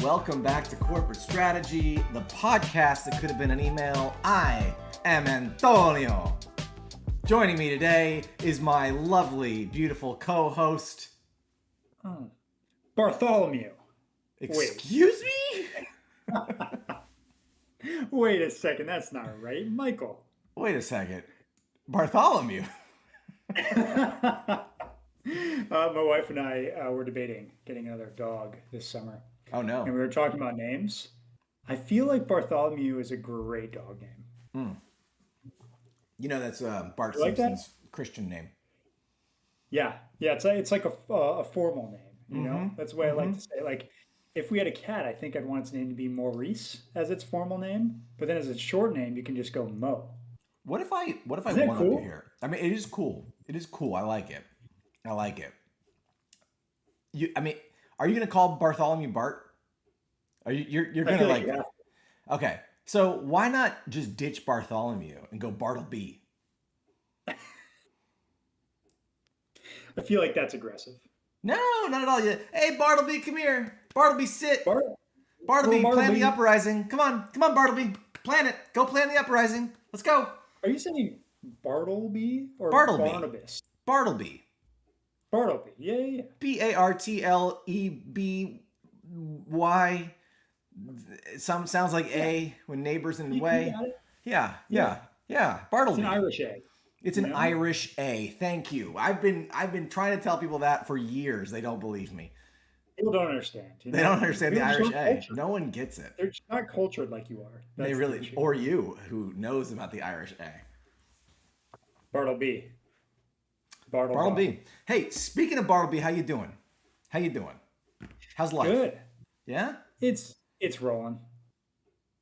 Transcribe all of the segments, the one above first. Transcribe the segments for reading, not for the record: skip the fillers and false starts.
Welcome back to Corporate Strategy, the podcast that could have been an email. I am Antonio. Joining me today is my lovely, beautiful co-host, Bartholomew. Excuse me? Wait a second, that's not right. Michael. Wait a second. Bartholomew. My wife and I were debating getting another dog this summer. Oh, no. And we were talking about names. I feel like Bartholomew is a great dog name. You know, that's Bart You like that? Simpson's Christian name. Yeah. It's like a formal name, you know? That's the way I like to say. Like, if we had a cat, I think I'd want its name to be Maurice as its formal name. But then as its short name, you can just go Mo. What if I Isn't that one up you cool? here? I mean, it is cool. It is cool. I like it. Are you gonna call Bartholomew Bart? Are you're I gonna feel like? yeah. Okay, so why not just ditch Bartholomew and go Bartleby? I feel like that's aggressive. No, not at all. Hey, Bartleby, come here. Bartleby, sit. Bart, Bartleby, Little plan the Bartleby. uprising. Come on, Bartleby, plan it. Go plan the uprising. Let's go. Are you saying Bartleby or Bartleby. Barnabas? Bartleby. Bartleby. Yeah. Bartleby. Sounds like A when neighbors in You way. got it. Yeah. It's Bartleby. an Irish A. It's You an know? Irish A. Thank you. I've been trying to tell people that for years. They don't believe me. People don't understand. They don't understand the People Irish just aren't A. cultured. No one gets it. They're just not cultured like you are. They That's the really, issue. or you who knows about the Irish A. Bartleby. Bartleby. Hey, speaking of Bartleby, how you doing? How's life? Good. Yeah? It's rolling.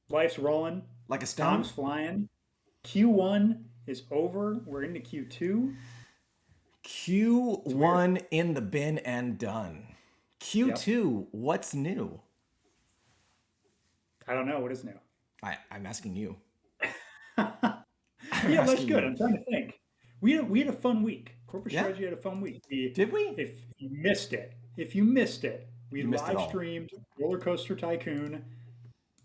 Life's rolling. Like a stone? Time's flying. Q1 is over. We're into Q2. Q1 in the bin and done. Q2, what's new? I don't know what is new. I'm asking you. Yeah, that's asking good. you. I'm trying to think. We had a fun week. Corporate Yeah? strategy had a fun week. Did we? If you missed it, we You missed it live all. streamed Roller Coaster Tycoon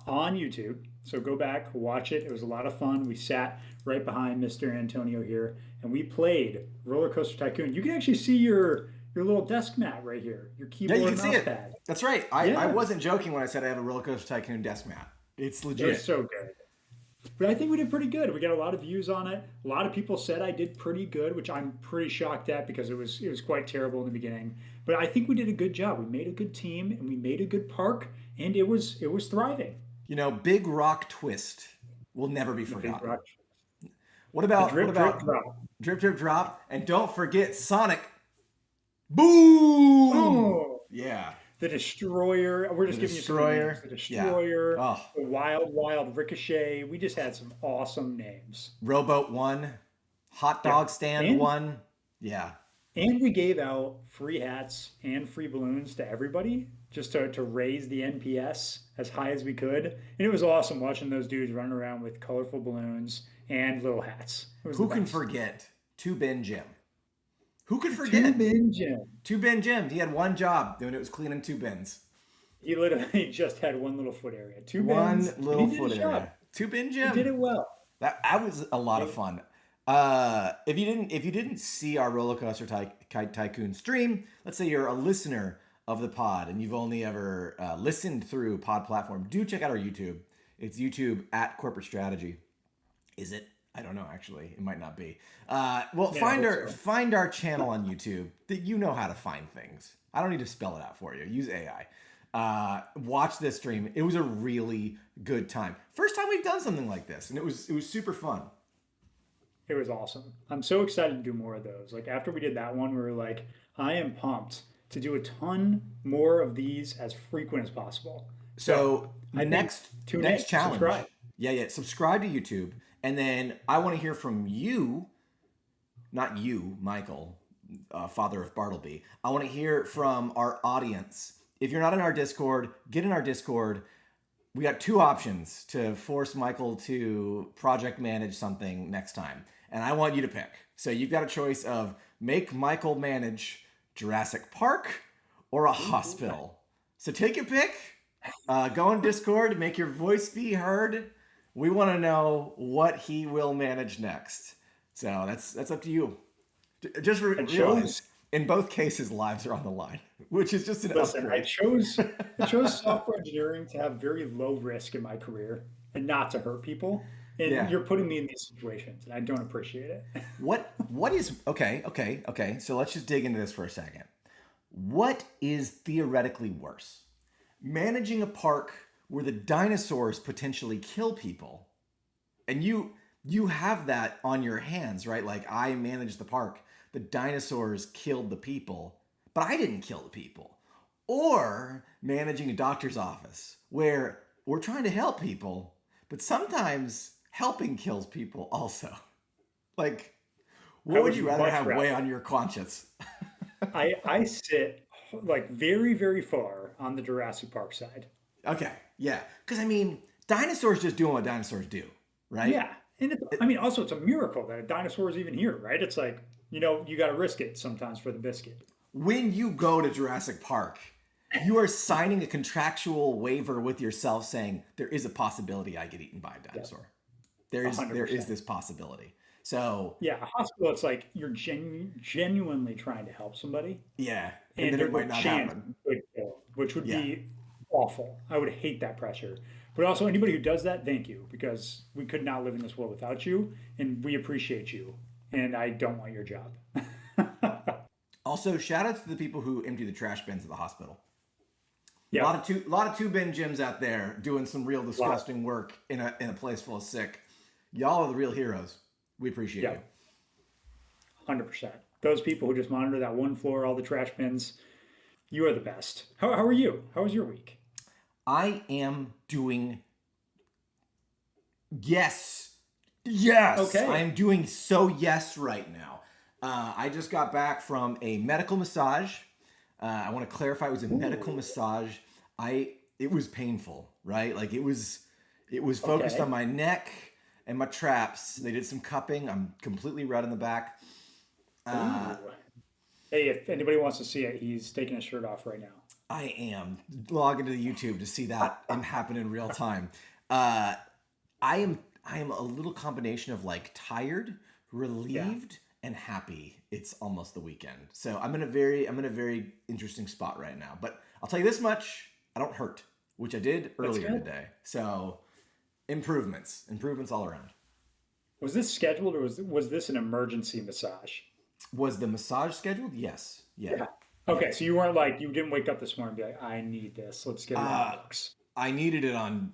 on YouTube. So go back, watch it. It was a lot of fun. We sat right behind Mr. Antonio here, and we played Roller Coaster Tycoon. You can actually see your little desk mat right here, your Yeah, keyboard you can and see mouse it. pad. That's right. I Yeah. wasn't joking when I said I have a Roller Coaster Tycoon desk mat. It's It was legit. so good. But I think we did pretty good. We got a lot of views on it. A lot of people said I did pretty good, which I'm pretty shocked at because it was quite terrible in the beginning. But I think we did a good job. We made a good team and we made a good park, and it was thriving. You know, Big Rock Twist will never be The big forgotten. rock. What about Drip, drip, drop. Drip Drip Drop? And don't forget Sonic. Boom! Oh, Yeah. the Destroyer. We're just The giving you some Destroyer. names. The Yeah. Destroyer. Oh. The Wild Ricochet. We just had some awesome names. Rowboat 1. Hot Dog Stand And- 1. Yeah. And we gave out free hats and free balloons to everybody just to raise the NPS as high as we could. And it was awesome watching those dudes running around with colorful balloons and little hats. It was Who the can best. forget Two Bin Jim? Who could Two forget? bin Jim. Two Bin Jim. He had one job doing it was cleaning two bins. He literally just had one little foot area. Two One bins. and little he did foot his area. job. Two Bin He Jim. did it well. That was a lot of fun. If you didn't see our Roller Coaster Tycoon stream, let's say you're a listener of the pod and you've only ever listened through pod platform, do check out our YouTube. It's YouTube at Corporate Strategy. Is it? I don't know. Actually, it might not be. Yeah, I hope so. Find our channel on YouTube. That you know how to find things. I don't need to spell it out for you. Use AI. Watch this stream. It was a really good time. First time we've done something like this, and it was super fun. It was awesome. I'm so excited to do more of those. Like after we did that one, we were like, I am pumped to do a ton more of these as frequent as possible. So I the think next tune in, challenge. subscribe. Yeah. Subscribe to YouTube, and then I want to hear from you, not you, Michael. father of Bartleby. I want to hear from our audience. If you're not in our Discord, get in our Discord. We got two options to force Michael to project manage something next time. And I want you to pick. So you've got a choice of make Michael manage Jurassic Park or a hospital. So take your pick. Go on Discord, make your voice be heard. We want to know what he will manage next. So that's up to you. Just realize in both cases lives are on the line, which is just an Listen, upgrade. I chose software engineering to have very low risk in my career and not to hurt people. And Yeah. you're putting me in these situations, and I don't appreciate it. What is okay. So let's just dig into this for a second. What is theoretically worse? Managing a park where the dinosaurs potentially kill people, and you have that on your hands, right? Like I managed the park. The dinosaurs killed the people, but I didn't kill the people. Or managing a doctor's office where we're trying to help people, but sometimes helping kills people also. Like, I what would would you rather much have rather. weigh on your conscience? I sit like very, very far on the Jurassic Park side. Okay, yeah. Because, I mean, dinosaurs just doing what dinosaurs do, right? Yeah. And I mean, also, it's a miracle that a dinosaur is even here, right? It's like, you got to risk it sometimes for the biscuit. When you go to Jurassic Park, you are signing a contractual waiver with yourself saying there is a possibility I get eaten by a Yeah. dinosaur. There is 100%. this possibility. So Yeah. A hospital, it's like you're genuinely trying to help somebody, yeah, and and then it there's a might not chance happen. you could kill, which would Yeah. be awful. I would hate that pressure. But also, anybody who does that, thank you, because we could not live in this world without you, and we appreciate you. And I don't want your job. Also, shout out to the people who empty the trash bins at the hospital. A Yeah, lot of two bin gyms out there doing some real lot. disgusting work in a place full of sick. Y'all are the real heroes. We appreciate Yeah, you. 100%. Those people who just monitor that one floor, all the trash bins, you are the best. How are you? How was your week? I am doing yes. Yes. I Okay. am doing so yes right now. I just got back from a medical massage. I want to clarify it was a medical Ooh, massage. It was painful, right? Like it was focused on okay. my neck and my traps. They did some cupping. I'm completely red in the back. Uh, Ooh. Hey, if anybody wants to see it, he's taking his shirt off right now. I am log into the YouTube to see that and happen in real time. Uh, I am a little combination of like tired, Yeah, relieved, and happy. It's almost the weekend, so I'm in a very interesting spot right now. But I'll tell you this much: I don't hurt, which I did that's earlier good. today. So improvements all around. Was this scheduled or was this an emergency massage? Was the massage scheduled? Yes. Yeah. Yeah. Yeah. Okay, so you weren't like you didn't wake up this morning and be like, I need this. Let's get Uh, runbooks. I needed it on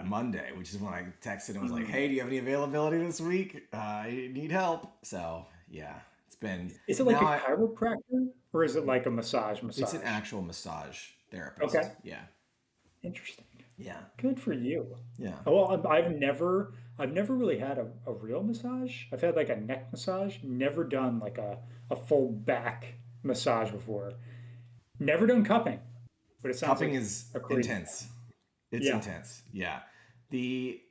Monday, which is when I texted and was like, Mm. "Hey, do you have any availability this week? I need help." So yeah, it's been Is it like now. a chiropractor or is it like a massage It's an massage? actual massage therapist. Okay, Yeah, interesting. yeah, Good for you. yeah. Well, I've never really had a real massage. I've had like a neck massage. Never done like a full back massage before. Never done cupping, but it sounds Cupping like is a crazy one. intense. It's Yeah, intense. Yeah. The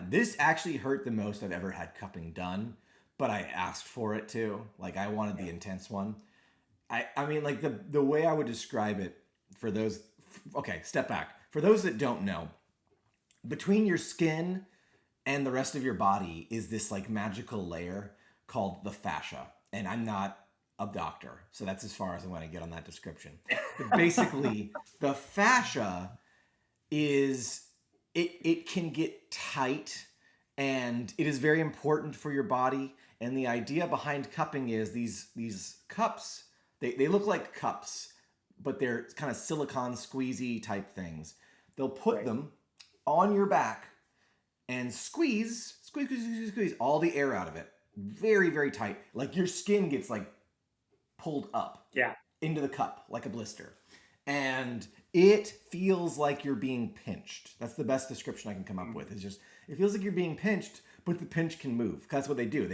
this actually hurt the most I've ever had cupping done, but I asked for it too. Like I wanted the yeah, intense one. I mean like the way I would describe it for those okay, step back. For those that don't know, between your skin and the rest of your body is this like magical layer called the fascia. And I'm not a doctor, so that's as far as I want to get on that description. But basically, the fascia is it can get tight and it is very important for your body. And the idea behind cupping is these cups, they look like cups, but they're kind of silicone squeezy type things. They'll put right. them on your back and squeeze all the air out of it. Very, very tight. Like your skin gets like pulled up Yeah. into the cup like a blister. And it feels like you're being pinched. That's the best description I can come up Mm. with. It's just it feels like you're being pinched, but the pinch can move. That's what they do.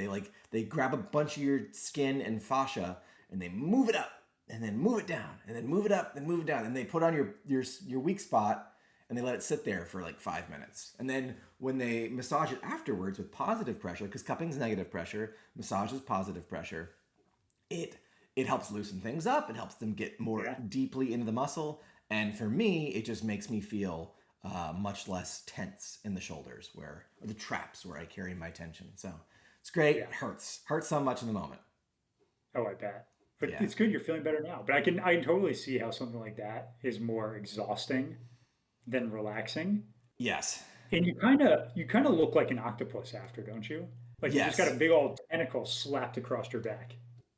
They grab a bunch of your skin and fascia and they move it up and then move it down and then move it up and move it down. And they put on your weak spot and they let it sit there for like 5 minutes. And then when they massage it afterwards with positive pressure, because cupping is negative pressure, massage is positive pressure, it helps loosen things up. It helps them get more deeply into the muscle. And for me, it just makes me feel much less tense in the shoulders or the traps where I carry my tension. So it's great. It hurts so much in the moment. Oh, I bet. But it's good. You're feeling better now. But I can totally see how something like that is more exhausting than relaxing. Yes. And you kind of look like an octopus after, don't you? Like you just got a big old tentacle slapped across your back.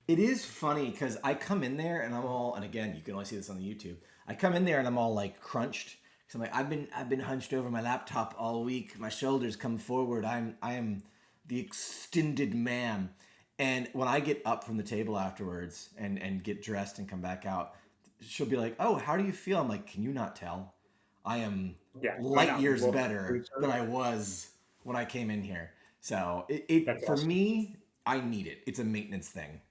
It is funny because I come in there and I'm all, and again, you can only see this on the YouTube. I come in there and I'm all like crunched. So I'm like, I've been hunched over my laptop all week. My shoulders come forward. I am the extended man. And when I get up from the table afterwards and get dressed and come back out, she'll be like, "Oh, how do you feel?" I'm like, "Can you not tell? I am light years better than I was when I came in here." So it for awesome. me, I need it. It's a maintenance thing.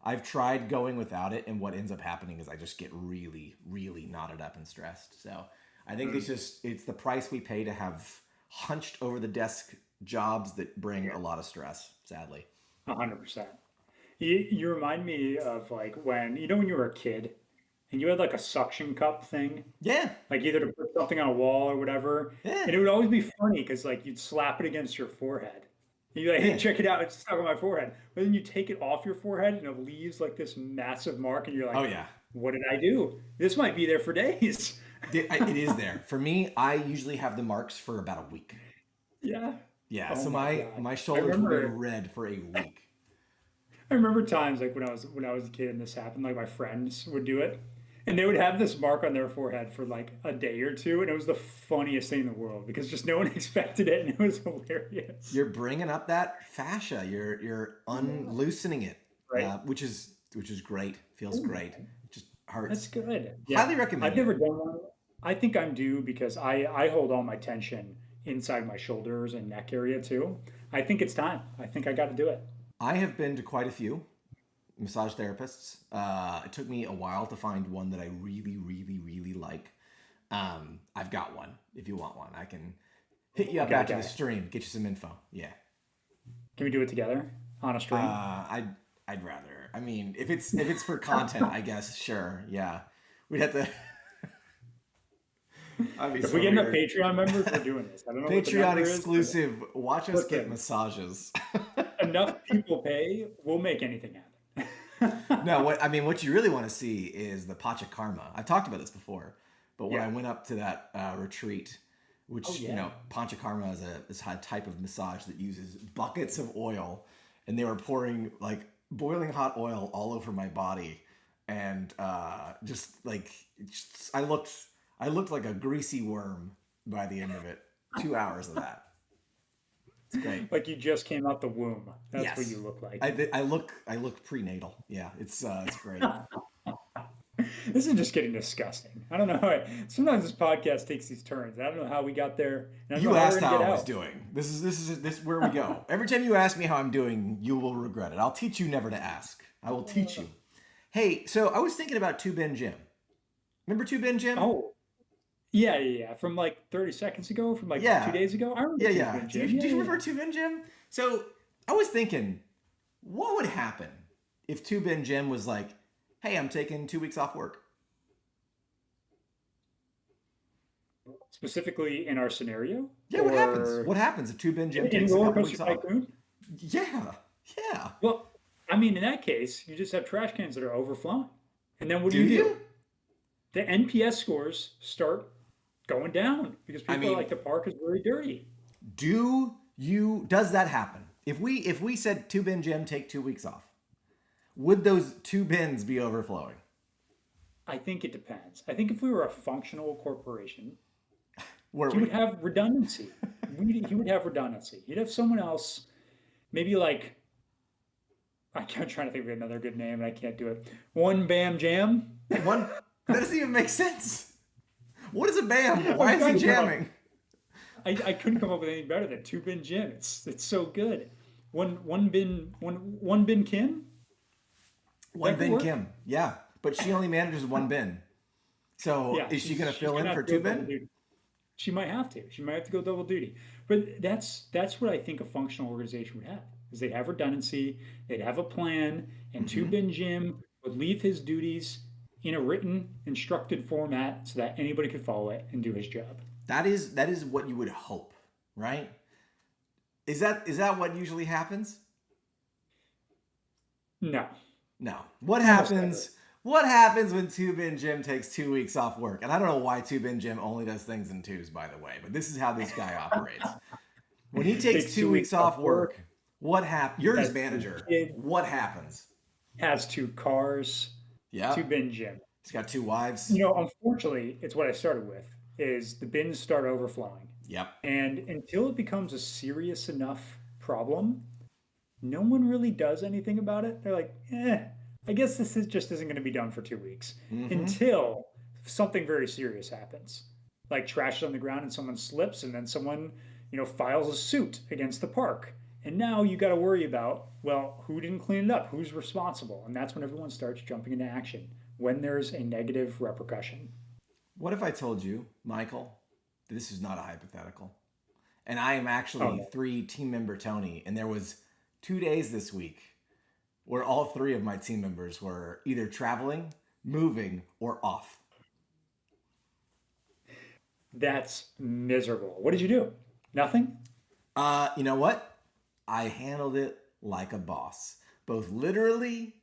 I've tried going without it, and what ends up happening is I just get really, really knotted up and stressed. So I think it's the price we pay to have hunched over the desk jobs that bring a lot of stress, sadly. 100%. You remind me of like when you were a kid and you had like a suction cup thing, Yeah. like either to put something on a wall or whatever, Yeah. and it would always be funny because like you'd slap it against your forehead. And you're like, "Hey, Yeah. check it out! It's stuck on my forehead." But then you take it off your forehead and it leaves like this massive mark, and you're Oh like, yeah. "What did I do? This might be there for days." It is there. For me, I usually have the marks for about a week. Yeah. Yeah, Oh so my my God. I shoulders will be remember red for a week. I remember times like when I was a kid and this happened, like my friends would do it. And they would have this mark on their forehead for like a day or two, and it was the funniest thing in the world because just no one expected it, and it was hilarious. You're bringing up that fascia. You're unloosening it, Right? which is great. Feels great. Just That's hurts. good. Yeah. Highly I've recommend it. never done one. I think I'm due because I hold all my tension inside my shoulders and neck area too. I think it's time. I think I got to do it. I have been to quite a few massage therapists. It took me a while to find one that I really, really, really like. I've got one. If you want one, I can hit you up Okay, after the okay. stream. Get you some info. Yeah. Can we do it together on a stream? I'd rather. I mean, if it's for content, I guess sure. Yeah, we'd have to. I'd be If so we get enough weird. Patreon members, we're doing this. I don't know what the Patreon number is, but exclusive. Watch us get listen, massages. enough people pay, we'll make anything happen. No, what you really want to see is the Panchakarma. I've talked about this before, but when I Yeah. went up to that retreat, Oh which yeah. Panchakarma is a type of massage that uses buckets of oil, and they were pouring like boiling hot oil all over my body, and I looked like a greasy worm by the end of it. 2 hours of that. It's great. Like you just came out the womb. That's what Yes. you look like. I look prenatal. Yeah, it's great. This is just getting disgusting. I don't know. Sometimes this podcast takes these turns. I don't know how we got there, and I don't You know how we're asked gonna how get I was out. doing. This is where we go. Every time you ask me how I'm doing, you will regret it. I'll teach you never to ask. I will teach you. Hey, so I was thinking about Two Bin Jim. Remember Two Bin Jim? Oh, yeah, yeah, yeah. From like 30 seconds ago, from like two Yeah, days ago. I remember yeah, Tooth yeah. Bin Do you, Jim. do Yeah, you yeah, remember yeah. Two Bin Jim? So I was thinking, what would happen if Two Bin Jim was like, "Hey, I'm taking 2 weeks off work." Specifically in our scenario, Yeah, what happens? or What happens if Two Bin Jim in takes a Roller couple Coaster weeks off? Tycoon. Yeah, yeah. Well, I mean, in that case, you just have trash cans that are overflowing, and then what Do do you do? you? The NPS scores start going down because I people are mean, like the park is very dirty. does that happen? If we said Two Bin Jim take 2 weeks off, would those two bins be overflowing? I think it depends. I think if we were a functional corporation, Were he would we? have redundancy. He would have redundancy. He'd have someone else, maybe like I'm trying to think of another good name and I can't do it. One Bam Jam. One that doesn't even make sense. What is a bam? I'm Why is he trying to come up. jamming? I couldn't come up with anything better than Two Bin Jim. It's so good. One bin Kim. One That could bin work. Kim. Yeah. But she only manages one bin. So Yeah, is she going to she's fill in gonna for have to two go double bin? duty. She might have to. She might have to go double duty. But that's what I think a functional organization would have. Is they'd have redundancy, they'd have a plan, and two Hmm. bin Jim would leave his duties in a written, instructed format so that anybody could follow it and do his job. That is what you would hope, right? Is that what usually happens? No, No. What almost never. happens? What happens when Two Bin Jim takes 2 weeks off work? And I don't know why Two Bin Jim only does things in twos, by the way, but this is how this guy operates. When he takes Takes two 2 weeks weeks off off work, work, what happens? You're his has two manager. kids, What happens? has two cars, two Yep. bin Jim. He's got two wives. You know, unfortunately, it's what I started with is the bins start overflowing. Yep. And until it becomes a serious enough problem, no one really does anything about it. They're like, I guess this is just isn't going to be done for 2 weeks Mm-hmm. until something very serious happens, like trash is on the ground and someone slips, and then someone, files a suit against the park. And now you got to worry about, well, who didn't clean it up? Who's responsible? And that's when everyone starts jumping into action when there's a negative repercussion. What if I told you, Michael, that this is not a hypothetical? And I am Oh, actually no. three team member Tony, and there was 2 days this week where all three of my team members were either traveling, moving, or off. That's miserable. What did you do? Nothing? You know what? I handled it like a boss, both literally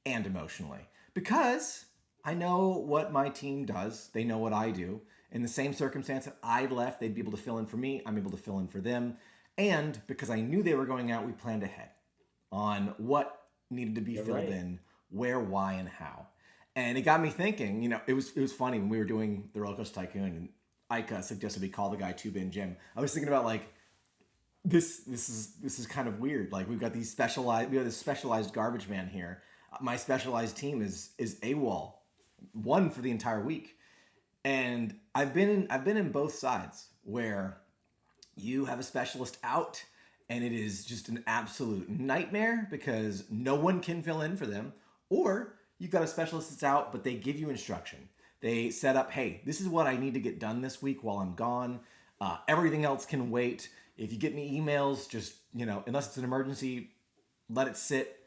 and emotionally, because I know what my team does. They know what I do. In the same circumstance that I left, they'd be able to fill in for me. I'm able to fill in for them. And because I knew they were going out, we planned ahead on what needed to be You're filled right. in, where, why, and how. And it got me thinking. It was funny when we were doing the Roller Coaster Tycoon, and Ika suggested we call the guy Two Bin Jim. I was thinking about like this is kind of weird. Like we have this specialized garbage man here. My specialized team is AWOL, one for the entire week, and I've been in both sides where you have a specialist out and it is just an absolute nightmare because no one can fill in for them, or you've got a specialist that's out but they give you instruction. They set up, hey, this is what I need to get done this week while I'm gone. Everything else can wait. If you get any emails, just, unless it's an emergency, let it sit.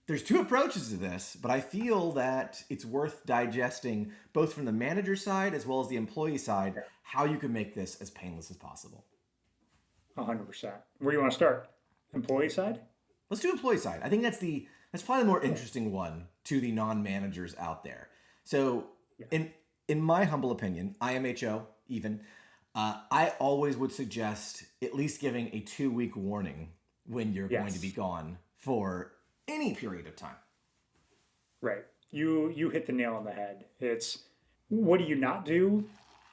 There's two approaches to this, but I feel that it's worth digesting both from the manager side as well as the employee side, how you can make this as painless as possible. 100%. Where do you want to start? Employee side? Let's do employee side. I think that's probably the more interesting one to the non-managers out there. So, Yeah. in my humble opinion, IMHO even, I always would suggest at least giving a 2 week warning when you're going to be Yes. gone for any period of time. Right. You hit the nail on the head. It's what do you not do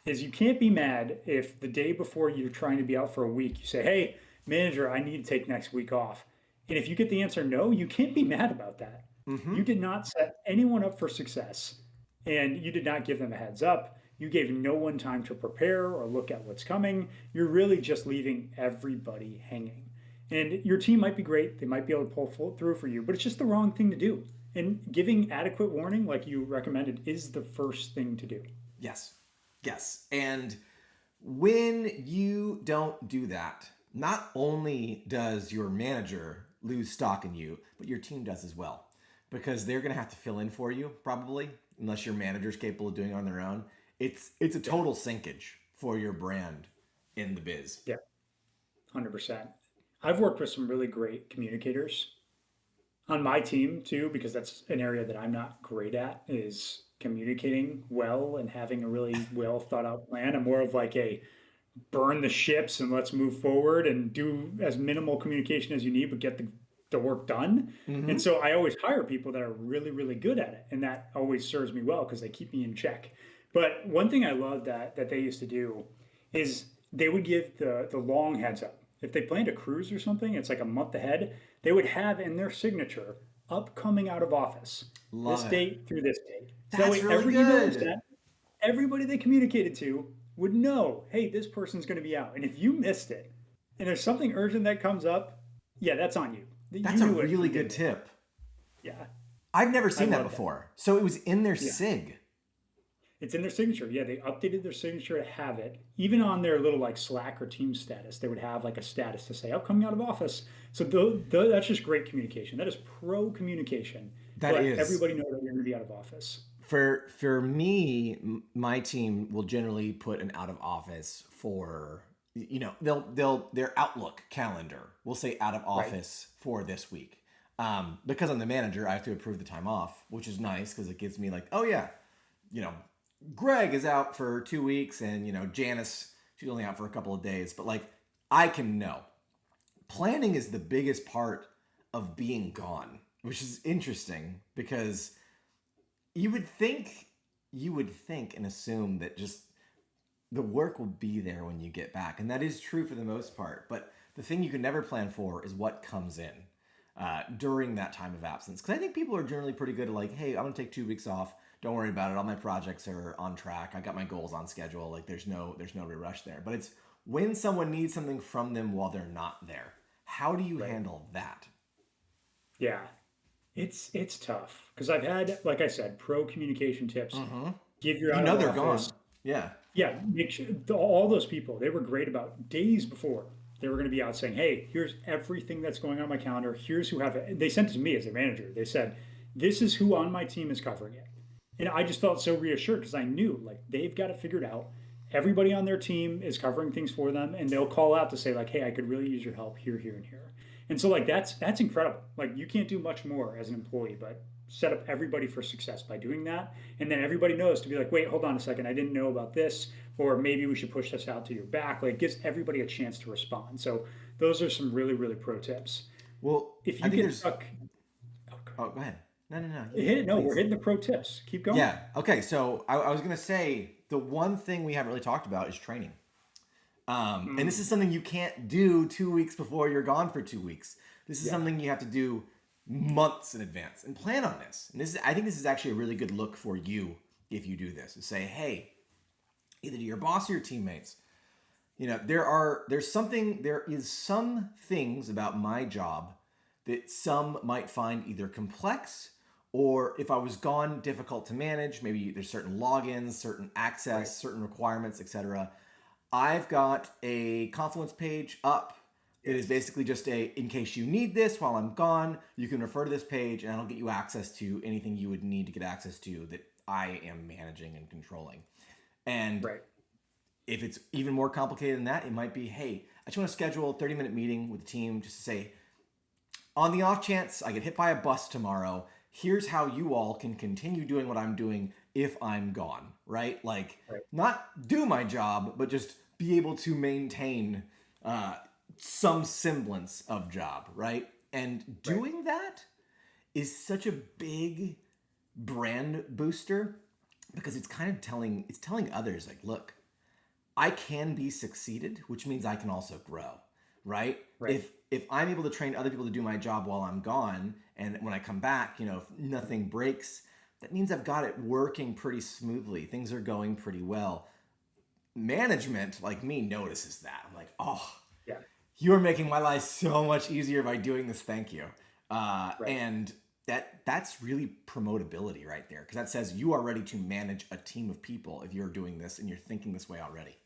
is you can't be mad if the day before you're trying to be out for a week, you say, "Hey, manager, I need to take next week off." And if you get the answer no, you can't be mad about that. Mm-hmm. You did not set anyone up for success, and you did not give them a heads up. You gave no one time to prepare or look at what's coming. You're really just leaving everybody hanging. And your team might be great, they might be able to pull through for you, but it's just the wrong thing to do. And giving adequate warning, like you recommended, is the first thing to do. Yes. Yes. And when you don't do that, not only does your manager lose stock in you, but your team does as well. Because they're going to have to fill in for you, probably, unless your manager's capable of doing it on their own. It's a Yeah, total sinkage for your brand in the biz. yeah, 100%. I've worked with some really great communicators on my team too, because that's an area that I'm not great at is communicating well and having a really well thought out plan. I'm more of like a burn the ships and let's move forward and do as minimal communication as you need, but get the work done. And Mm-hmm. so I always hire people that are really, really good at it. And that always serves me well because they keep me in check. But one thing I love that they used to do is they would give the long heads up. If they planned a cruise or something, it's like a month ahead, they would have in their signature upcoming out of office, this Love it. date through this date. So that That's way really every email they good. sent, everybody they communicated to would know, hey, this person's going to be out. And if you missed it and there's something urgent that comes up, yeah, that's on you. You That's a knew it really from day good one. tip. Yeah. I've never I seen that love that. before. So it was in their Yeah. SIG. It's in their signature. Yeah, they updated their signature to have it. Even on their little like Slack or Team status, they would have like a status to say, "Oh, coming out of office." So that's just great communication. That is pro communication to That let is. everybody know that you're going to be out of office. For me, my team will generally put an out of office for, they'll their Outlook calendar will say out of Right. office for this week. Because I'm the manager, I have to approve the time off, which is nice because it gives me like, oh yeah, you know, Greg is out for 2 weeks, and Janice, she's only out for a couple of days, but like I can know. Planning is the biggest part of being gone, which is interesting because you would think and assume that just the work will be there when you get back, and that is true for the most part. But the thing you can never plan for is what comes in during that time of absence. Because I think people are generally pretty good at like, hey, I'm gonna take 2 weeks off. Don't worry about it. All my projects are on track. I got my goals on schedule. Like there's no real rush there. But it's when someone needs something from them while they're not there. How do you Right. handle that? Yeah. It's tough because I've had, like I said, pro communication tips. Mm-hmm. Give your You out know of they're gone. office. Yeah. Yeah, make sure all those people, they were great about days before they were going to be out saying, "Hey, here's everything that's going on my calendar. Here's who have it." They sent it to me as their manager. They said, "This is who on my team is covering it," and I just felt so reassured because I knew like they've got it figured out. Everybody on their team is covering things for them, and they'll call out to say like, "Hey, I could really use your help here, here, and here." And so like that's incredible. Like you can't do much more as an employee, but set up everybody for success by doing that. And then everybody knows to be like, wait, hold on a second, I didn't know about this, or maybe we should push this out to your back. Like it gives everybody a chance to respond. So those are some really, really pro tips. Well, If I you think get there's. stuck, okay. Oh, go ahead. No, no, no. Hit it. No, we're Please. hitting the pro tips. Keep going. Yeah. Okay. So I was gonna say the one thing we haven't really talked about is training. And this is Mm, something you can't do 2 weeks before you're gone for 2 weeks. This is yeah. something you have to do months in advance and plan on this. And I think this is actually a really good look for you if you do this. To say, hey, either to your boss or your teammates, there is some things about my job that some might find either complex or if I was gone difficult to manage. Maybe there's certain logins, certain Right. access, certain requirements, etc. I've got a Confluence page up that is Yes. basically just in case you need this while I'm gone, you can refer to this page and that'll get you access to anything you would need to get access to that I am managing and controlling. And Right. if it's even more complicated than that, it might be, hey, I just want to schedule a 30-minute meeting with the team just to say, on the off chance I get hit by a bus tomorrow, here's how you all can continue doing what I'm doing if I'm gone, right? Like, Right. not do my job, but just be able to maintain uh, some semblance of job, right? And Right. doing that is such a big brand booster because it's telling others like, look, I can be succeeded, which means I can also grow, right? Right. If I'm able to train other people to do my job while I'm gone, and when I come back, if nothing breaks, that means I've got it working pretty smoothly. Things are going pretty well. Management, like me, notices that. I'm like, oh, Yeah. you're making my life so much easier by doing this. Thank you. Right. And that's really promotability right there, because that says you are ready to manage a team of people if you're doing this and you're thinking this way already.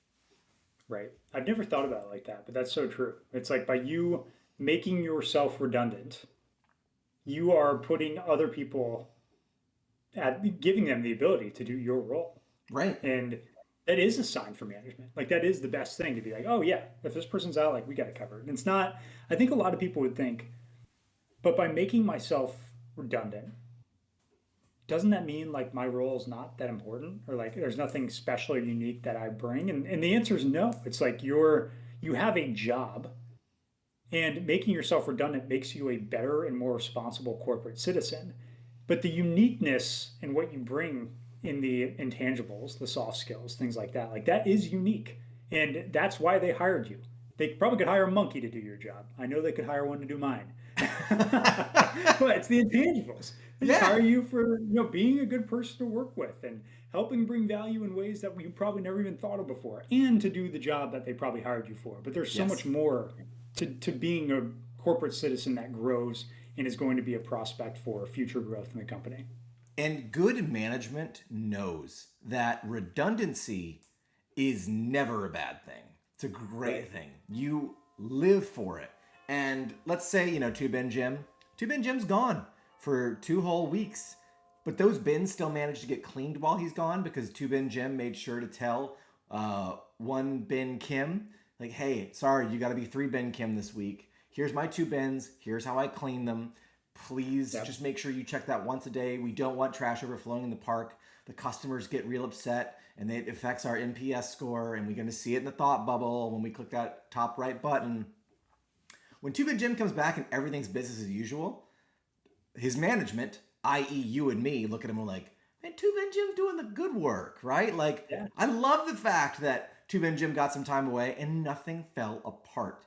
Right. I've never thought about it like that, but that's so true. It's like by you making yourself redundant, you are putting other people at giving them the ability to do your role. Right. And that is a sign for management. Like that is the best thing to be like, oh yeah, if this person's out, like we got it covered. And it's not, I think a lot of people would think, but by making myself redundant, doesn't that mean like my role is not that important or like there's nothing special or unique that I bring? And the answer is no. It's like you have a job and making yourself redundant makes you a better and more responsible corporate citizen. But the uniqueness and what you bring in the intangibles, the soft skills, things like that is unique. And that's why they hired you. They probably could hire a monkey to do your job. I know they could hire one to do mine. But it's the intangibles. They just Yeah. hire you for being a good person to work with and helping bring value in ways that we probably never even thought of before, and to do the job that they probably hired you for. But there's so much Yes. more to being a corporate citizen that grows and is going to be a prospect for future growth in the company. And good management knows that redundancy is never a bad thing. It's a great thing. You live for it. And let's say, two bin Jim's gone for 2 whole weeks. But those bins still managed to get cleaned while he's gone because 2 bin Jim made sure to tell 1 bin Kim, like, hey, sorry, you got to be 3 bin Kim this week. Here's my 2 bins. Here's how I clean them. Please just make sure you check that once a day. We don't want trash overflowing in the park. The customers get real upset and it affects our NPS score, and we're going to see it in the thought bubble when we click that top right button. When 2-Bit Jim comes back and everything's business as usual, his management, i.e. you and me, look at him and we're like, man, 2-Bit Jim's doing the good work, right? Like, I love the fact that 2-Bit Jim got some time away and nothing fell apart.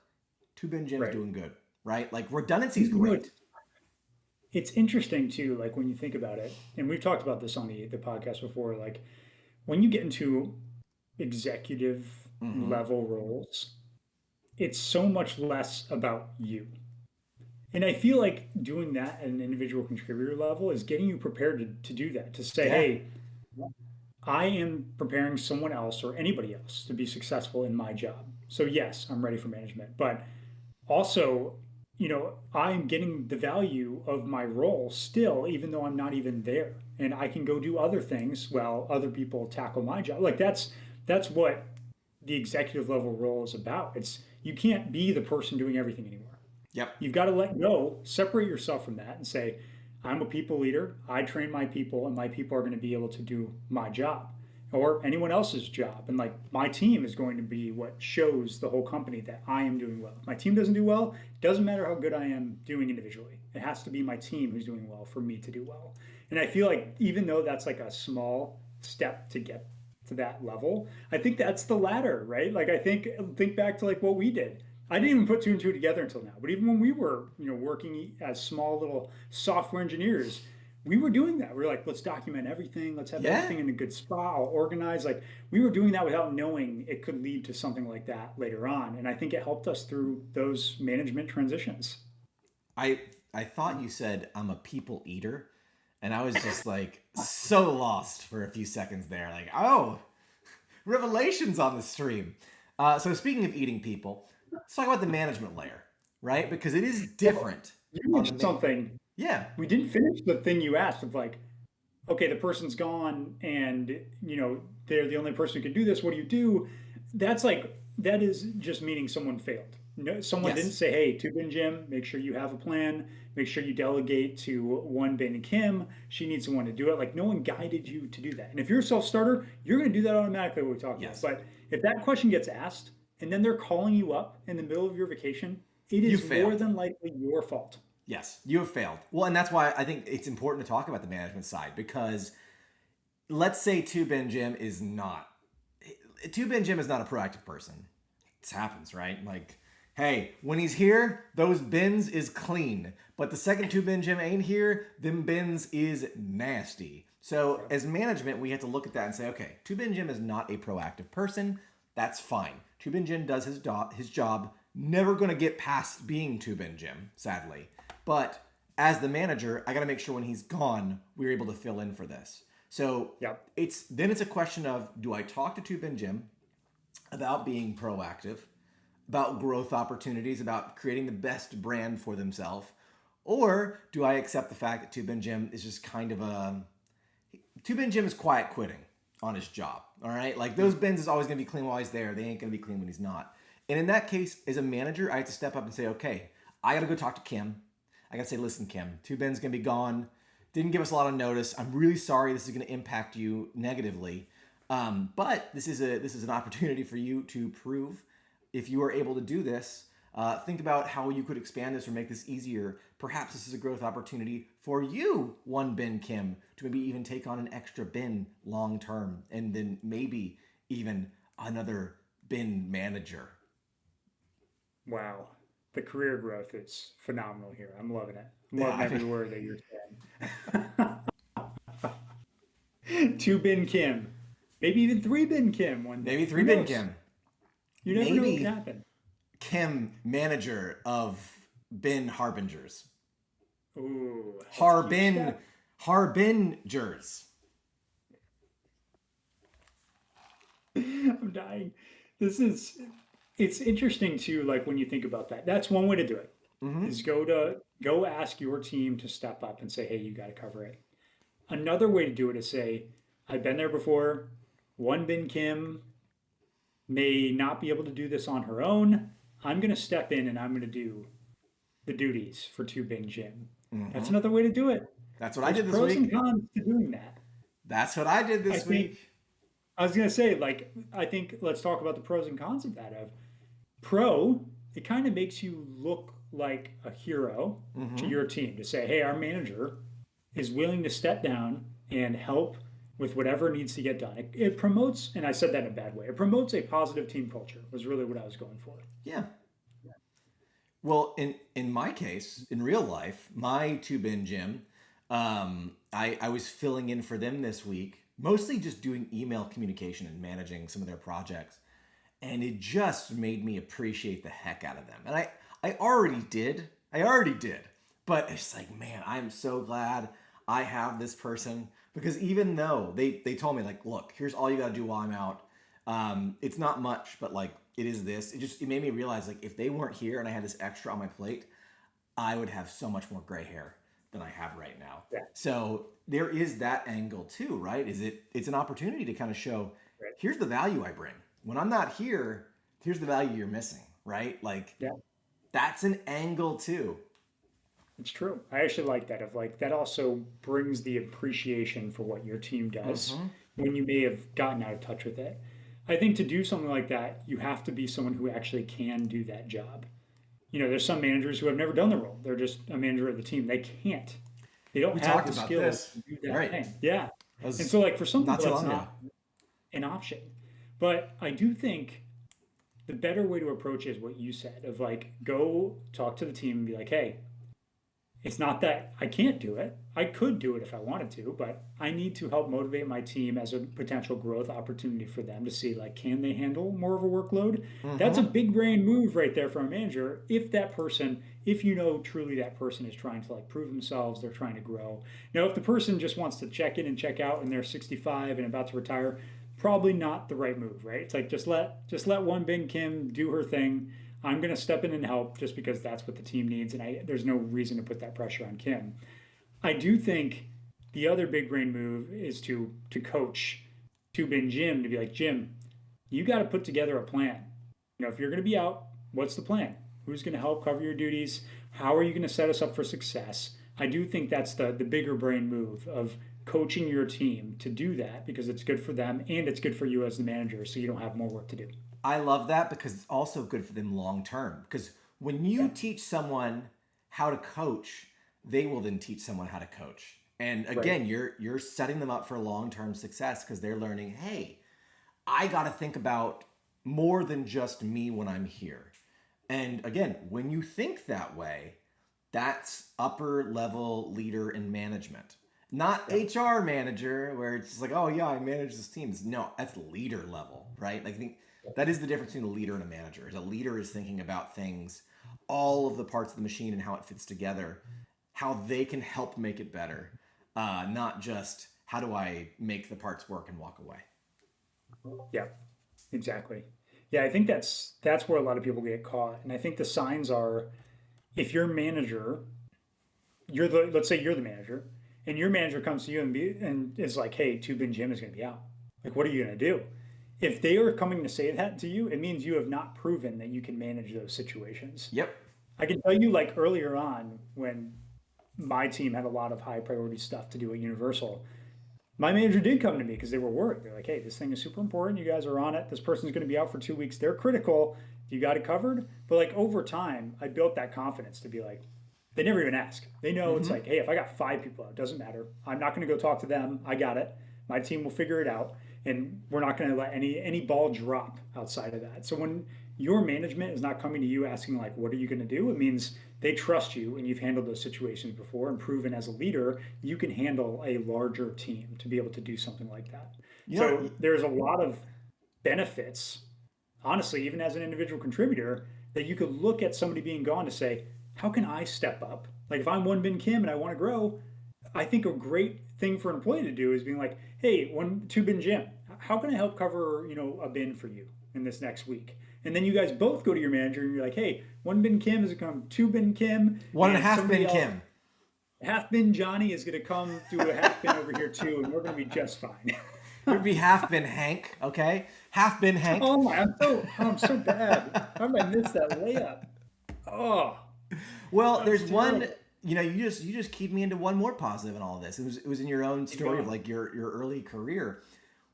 2-Bit Jim's doing good, right? Like, redundancy is great. It's interesting too, like when you think about it, and we've talked about this on the podcast before, like when you get into executive level roles, it's so much less about you. And I feel like doing that at an individual contributor level is getting you prepared to do that, to say, hey, I am preparing someone else or anybody else to be successful in my job. So yes, I'm ready for management, but also, I'm getting the value of my role still, even though I'm not even there. And I can go do other things while other people tackle my job. Like that's what the executive level role is about. It's you can't be the person doing everything anymore. Yep. You've got to let go, separate yourself from that and say, I'm a people leader. I train my people and my people are going to be able to do my job or anyone else's job. And like my team is going to be what shows the whole company that I am doing well. If my team doesn't do well, it doesn't matter how good I am doing individually. It has to be my team who's doing well for me to do well. And I feel like even though that's like a small step to get to that level, I think that's the ladder, right? Like I think back to like what we did. I didn't even put 2 and 2 together until now. But even when we were, working as small little software engineers, we were doing that. We were like, let's document everything. Let's have everything in a good spot, all organized. Like we were doing that without knowing it could lead to something like that later on. And I think it helped us through those management transitions. I thought you said I'm a people eater, and I was just like so lost for a few seconds there. Like, oh, revelations on the stream. So speaking of eating people, let's talk about the management layer, right? Because it is different. You mentioned something. Yeah. We didn't finish the thing you asked of like, okay, the person's gone and, they're the only person who can do this. What do you do? That is just meaning someone failed. No, someone didn't say, hey, 2-Bin Jim, make sure you have a plan. Make sure you delegate to 1-Bin Kim. She needs someone to do it. Like no one guided you to do that. And if you're a self-starter, you're going to do that automatically, what we talked about. But if that question gets asked and then they're calling you up in the middle of your vacation, it is more than likely your fault. Yes, you have failed. Well, and that's why I think it's important to talk about the management side, because let's say 2-Bin Jim is not a proactive person. This happens, right? Like, hey, when he's here, those bins is clean. But the second 2-Bin Jim ain't here, them bins is nasty. So as management, we have to look at that and say, okay, 2-Bin Jim is not a proactive person. That's fine. 2-Bin Jim does his job. Never going to get past being 2-Bin Jim, sadly. But as the manager, I got to make sure when he's gone, we're able to fill in for this. So it's a question of, do I talk to 2-Bin Jim about being proactive, about growth opportunities, about creating the best brand for themselves? Or do I accept the fact that 2-Bin Jim is just kind of 2-Bin Jim is quiet quitting on his job, all right? Like those bins is always going to be clean while he's there. They ain't going to be clean when he's not. And in that case, as a manager, I have to step up and say, okay, I got to go talk to Kim. I got to say, listen, Kim, 2-Bin's going to be gone. Didn't give us a lot of notice. I'm really sorry this is going to impact you negatively. But this is an opportunity for you to prove if you are able to do this. Think about how you could expand this or make this easier. Perhaps this is a growth opportunity for you, 1-Bin Kim, to maybe even take on an extra bin long term, and then maybe even another bin manager. Wow. The career growth is phenomenal here. I'm loving it. I'm loving every word that you're saying. 2-Bin Kim. Maybe even 3-Bin Kim one day. Maybe 3-Bin Kim. You never know what can happen. Kim, manager of bin harbingers. Ooh, that's a huge Harbin, step. harbingers. I'm dying. This is it's interesting too, like when you think about that. That's one way to do it, Mm-hmm. is go ask your team to step up and say, hey, you gotta cover it. Another way to do it is say, I've been there before. One Bin Kim may not be able to do this on her own. I'm gonna step in and I'm gonna do the duties for Two Bin Jim. That's Mm-hmm. another way to do it. That's what I There's did this pros and week. cons to doing that. That's what I did I this think week. I was gonna say, like, I think let's talk about the pros and cons of that. Of pro, it kind of makes you look like a hero to Mm-hmm. your team to say, hey, our manager is willing to step down and help with whatever needs to get done. It promotes, and I said that in a bad way, it promotes a positive team culture, was really what I was going for. Yeah. Well, in my case, in real life, my two bin gym, I was filling in for them this week, mostly just doing email communication and managing some of their projects, and it just made me appreciate the heck out of them. And I already did, but it's like, man, I'm so glad I have this person because even though they told me like, look, here's all you got to do while I'm out. It's not much, but like it is this. It made me realize like if they weren't here and I had this extra on my plate, I would have so much more gray hair than I have right now. Yeah, So there is that angle too, right? It's an opportunity to kind of show right. here's the value I bring. When I'm not here, here's the value you're missing, right? Like Yeah, that's an angle too. it's true. I actually like that. Of like that also brings the appreciation for what your team does Mm-hmm. when you may have gotten out of touch with it. I think to do something like that, you have to be someone who actually can do that job. There's some managers who have never done the role. They're just a manager of the team. They can't. They don't We have talked the about skills this. to do that Right. thing. Yeah. That And was so like for some not people too that's long ago. not an option. But I do think the better way to approach it is what you said of like go talk to the team and be like, hey, it's not that I can't do it. I could do it if I wanted to, but I need to help motivate my team as a potential growth opportunity for them to see like can they handle more of a workload? That's a Mm-hmm. big brain move right there for a manager. If that person, if you know truly that person is trying to like prove themselves, they're trying to grow. Now, if the person just wants to check in and check out and they're 65 and about to retire, probably not the right move, right? It's like just let one Big Kim do her thing. I'm going to step in and help just because that's what the team needs, and there's no reason to put that pressure on Kim. I do think the other big brain move is to coach to bin Jim to be like Jim, you got to put together a plan. If you're going to be out, what's the plan? Who's going to help cover your duties? How are you going to set us up for success? I do think that's the bigger brain move of coaching your team to do that because it's good for them and it's good for you as the manager, so you don't have more work to do. I love that because it's also good for them long term. Because when you Yeah, teach someone how to coach, they will then teach someone how to coach. And right. again, you're setting them up for long term success because they're learning, hey, I got to think about more than just me when I'm here. And again, when you think that way, that's upper level leader in management. Not Yeah, HR manager, where it's just like, oh yeah, I manage this team. No, that's leader level, right? Like, I think that is the difference between a leader and a manager. Is a leader is thinking about things, all of the parts of the machine and how it fits together, how they can help make it better, not just how do I make the parts work and walk away. yeah, exactly. Yeah, I think that's where a lot of people get caught. And I think the signs are if your manager, let's say you're the manager, and your manager comes to you and is like, "Hey, Two Bin Jim is going to be out." Like, what are you going to do? If they are coming to say that to you, it means you have not proven that you can manage those situations. Yep. I can tell you, like earlier on, when my team had a lot of high priority stuff to do at Universal, my manager did come to me because they were worried. They're like, "Hey, this thing is super important. You guys are on it. This person's going to be out for 2 weeks. They're critical. You got it covered." But like over time, I built that confidence to be like, they never even ask. They know it's Mm-hmm. like, hey, if I got 5 people out, it doesn't matter. I'm not going to go talk to them. I got it. My team will figure it out, and we're not going to let any ball drop outside of that. So when your management is not coming to you asking like, what are you going to do? It means they trust you, and you've handled those situations before, and proven as a leader you can handle a larger team to be able to do something like that. You know, So there's a lot of benefits, honestly, even as an individual contributor, that you could look at somebody being gone to say, how can I step up Like if I'm one bin Kim and I want to grow, I think a great thing for an employee to do is being like, hey, two bin Jim, how can I help cover, a bin for you in this next week? And then you guys both go to your manager and you're like, hey, one bin Kim has become two bin Kim, One and a and half somebody bin else, Kim. half bin Johnny is going to come do a half bin over here too, and we're going to be just fine. It would be half bin Hank, okay? Half bin Hank. Oh my, I'm so bad. How did I miss that layup? Oh, Well, that was there's one. terrible. You just keep me into one more positive in all of this. It was in your own Keep story of going. like your early career.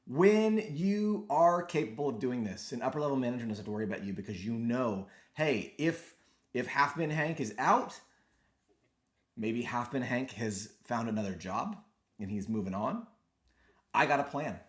When you are capable of doing this, an upper level manager doesn't have to worry about you because hey, if Half Bin Hank is out, maybe Half Bin Hank has found another job and he's moving on. I got a plan,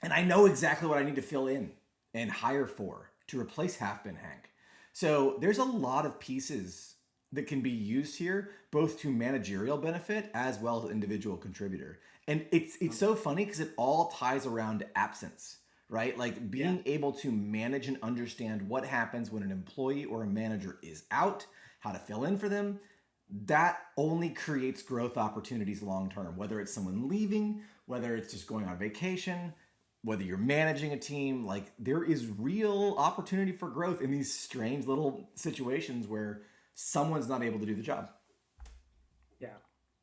and I know exactly what I need to fill in and hire for to replace Half Bin Hank. So there's a lot of pieces that can be used here, both to managerial benefit as well as individual contributor. And it's so funny because it all ties around absence, right? Like Yeah. being able to manage and understand what happens when an employee or a manager is out, how to fill in for them. That only creates growth opportunities long term, whether it's someone leaving, whether it's just going on vacation, whether you're managing a team. Like there is real opportunity for growth in these strange little situations where someone's not able to do the job. Yeah,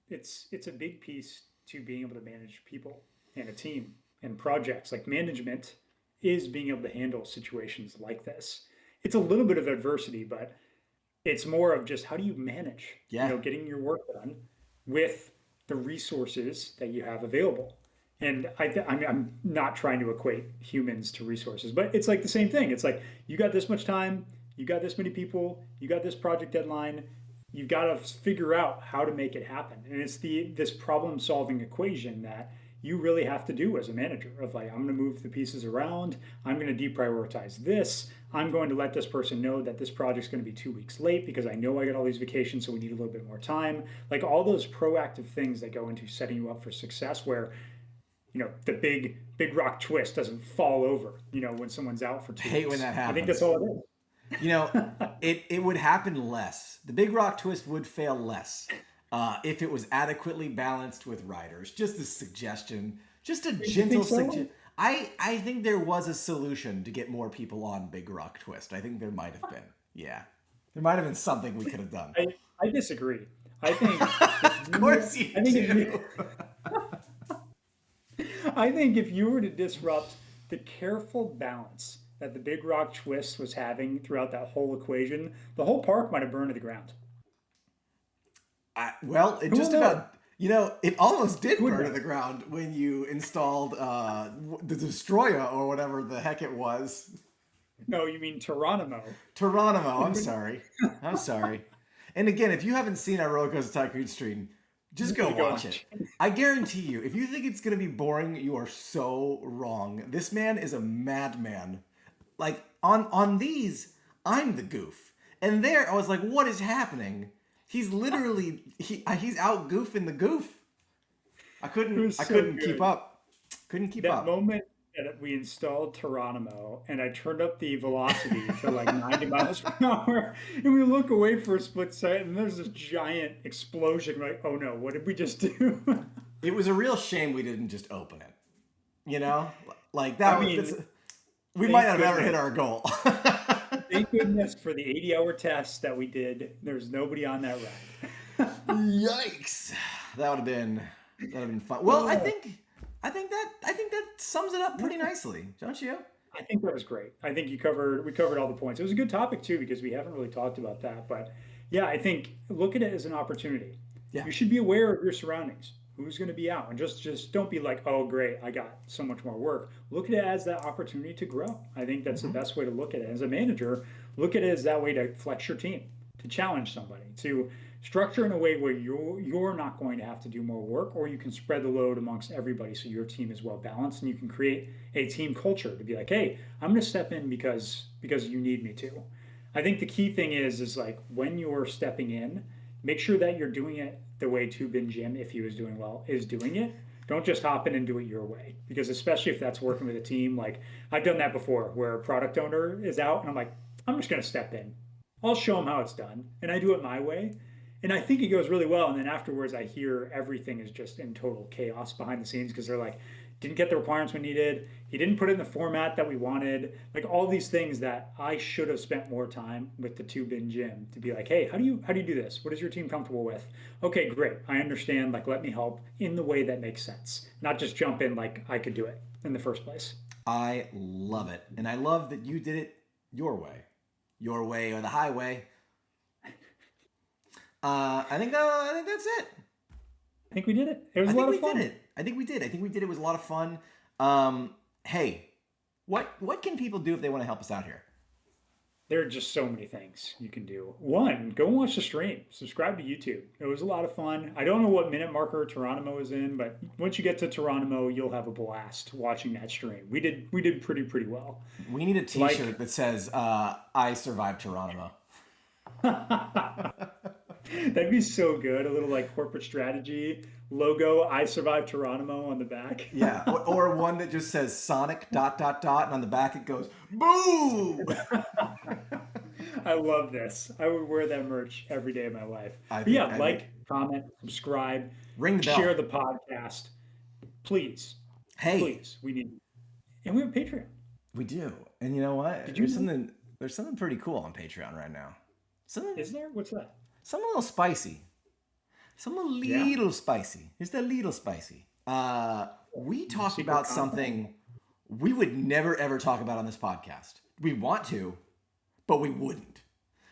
it's a big piece to being able to manage people and a team and projects. Like management is being able to handle situations like this. It's a little bit of adversity, but it's more of just how do you manage, Yeah. getting your work done with the resources that you have available. And I'm not trying to equate humans to resources, but it's like the same thing. It's like you got this much time, you got this many people, you got this project deadline. You've got to figure out how to make it happen, and it's this problem solving equation that you really have to do as a manager. Of like, I'm going to move the pieces around. I'm going to deprioritize this. I'm going to let this person know that this project's going to be 2 weeks late because I know I got all these vacations, so we need a little bit more time. Like all those proactive things that go into setting you up for success, where the big rock twist doesn't fall over, when someone's out for I two hate when weeks. that I think that's happens. all it You know, it would happen less. The big rock twist would fail less if it was adequately balanced with riders. Just a suggestion, just a is. You gentle think so? suggestion. I think there was a solution to get more people on Big Rock Twist. I think there might have been. Yeah. There might have been something we could have done. I, I disagree. I think if Of you, course you I think if you, do. I think if you were to disrupt the careful balance that the Big Rock Twist was having throughout that whole equation, the whole park might have burned to the ground. Well, it Who will just know? about, it almost did Who would burn to know? the ground when you installed the Destroyer or whatever the heck it was. No, you mean Geronimo. Geronimo, I'm sorry. I'm sorry. And again, if you haven't seen our Roller Coaster Tycoon stream, You just need go to go watch it. watch. I guarantee you, if you think it's going to be boring, you are so wrong. This man is a madman. Like on these, I'm the goof. And there I was like, what is happening? He's literally he's out goofing the goof. I It couldn't was I so couldn't keep good. up. Couldn't keep That up. moment that we installed Geronimo and I turned up the velocity to like 90 miles per hour, and we look away for a split second, and there's this giant explosion. We're like, oh no, what did we just do? It was a real shame we didn't just open it. You know? Like I that was mean, we might thank have never hit goodness. our goal. Thank goodness for the 80-hour test that we did. There's nobody on that ride. Yikes! That would have been fun. Well, I Oh, think I think that sums it up pretty yeah. nicely, don't you? I think that was great. I think we covered all the points. It was a good topic too because we haven't really talked about that. But yeah, I think look at it as an opportunity. Yeah. You should be aware of your surroundings. Who's going to be out, and just don't be like, oh great, I got so much more work. Look at it as that opportunity to grow. I think that's the Hmm. best way to look at it. As a manager, look at it as that way to flex your team, to challenge somebody, to structure in a way where you're not going to have to do more work, or you can spread the load amongst everybody so your team is well balanced, and you can create a team culture to be like, hey, I'm going to step in because you need me to. I think the key thing is like when you're stepping in, make sure that you're doing it the way Tubin Jim, if he was doing well, is doing it. Don't just hop in and do it your way, because especially if that's working with a team, like I've done that before, where a product owner is out, and I'm like, I'm just going to step in. I'll show them how it's done, and I do it my way. And I think it goes really well. And then afterwards, I hear everything is just in total chaos behind the scenes because they're like, didn't get the requirements we needed. He didn't put it in the format that we wanted. Like all these things that I should have spent more time with the tube in gym to be like, hey, how do you do this? What is your team comfortable with? Okay, great. I understand. Like, let me help in the way that makes sense, not just jump in like I could do it in the first place. I love it. And I love that you did it your way or the highway. I think that's it. I think we did it. It was I a think lot we of did fun. it. I think we did. I think we did. It was a lot of fun. Hey, what can people do if they want to help us out here? There are just so many things you can do. One, go and watch the stream. Subscribe to YouTube. It was a lot of fun. I don't know what minute marker Geronimo is in, but once you get to Geronimo, you'll have a blast watching that stream. We did pretty well. We need a Like T-shirt that says "I survived Geronimo." that'd be so good. A little like corporate strategy logo. I survived Geronimo on the back. Yeah, or one that just says Sonic dot dot dot, and on the back it goes boom. I love this. I would wear that merch every day of my life. But yeah, I think like, comment, subscribe, ring the share bell. the podcast. Please, Hey, please. We need, and we have Patreon. we do, and you know what? Did you know? There's something pretty cool on Patreon right now. Something Is there? What's that? something a little spicy. Something a Yeah. little spicy. Just a little spicy. We talked Secret about content? something we would never ever talk about on this podcast. We want to, but we wouldn't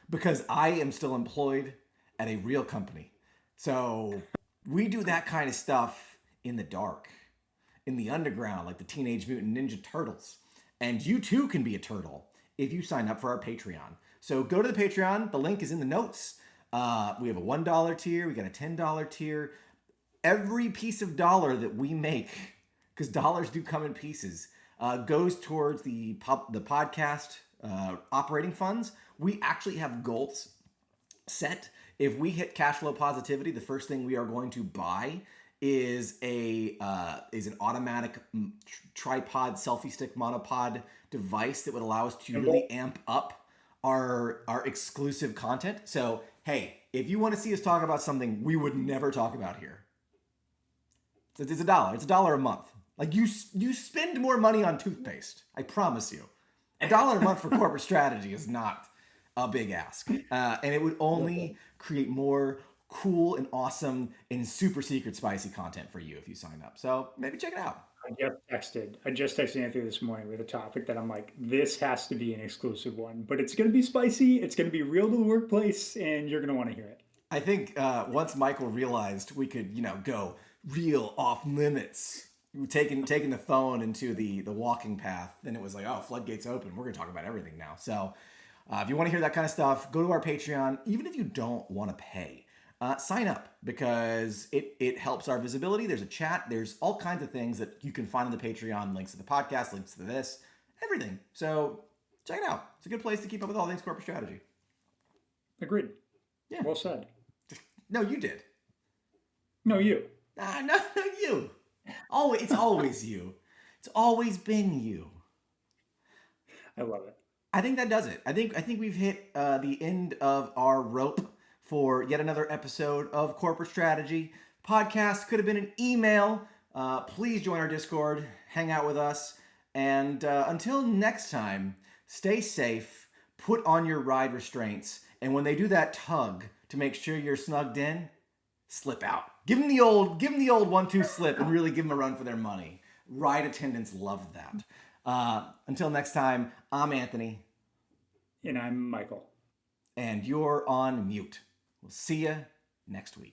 because I am still employed at a real company. So we do that kind of stuff in the dark, in the underground, like the Teenage Mutant Ninja Turtles. And you too can be a turtle if you sign up for our Patreon. So go to the Patreon. The link is in the notes. We have a $1 tier. We got a $10 tier. Every piece of dollar that we make, because dollars do come in pieces, goes towards the podcast operating funds. We actually have goals set. If we hit cash flow positivity, the first thing we are going to buy is an automatic tripod selfie stick monopod device that would allow us to really amp up our exclusive content. So hey, if you want to see us talk about something we would never talk about here, it's a dollar. It's a dollar a month. Like you spend more money on toothpaste. I promise you. A dollar a month for corporate strategy is not a big ask, and it would only create more cool and awesome and super secret spicy content for you if you sign up. So maybe check it out. I just texted Anthony this morning with a topic that I'm like, this has to be an exclusive one, but it's going to be spicy. It's going to be real to the workplace, and you're going to want to hear it. I think once Michael realized we could, go real off limits, taking the phone into the walking path, then it was like, oh, floodgates open. We're gonna talk about everything now. So if you want to hear that kind of stuff, go to our Patreon. Even if you don't want to pay, sign up because it helps our visibility. There's a chat. There's all kinds of things that you can find on the Patreon. Links to the podcast, links to this, everything. So check it out. It's a good place to keep up with all things corporate strategy. Agreed. Yeah. Well said. No, you did. No, you. No, you. It's always you. It's always been you. I love it. I think that does it. I think we've hit the end of our rope for yet another episode of Corporate Strategy. Podcast could have been an email. Please join our Discord, hang out with us, and until next time, stay safe. Put on your ride restraints, and when they do that tug to make sure you're snugged in, slip out. Give them the old 1-2 slip and really give them a run for their money. Ride attendants love that. Until next time, I'm Anthony. And I'm Michael. And you're on mute. We'll see you next week.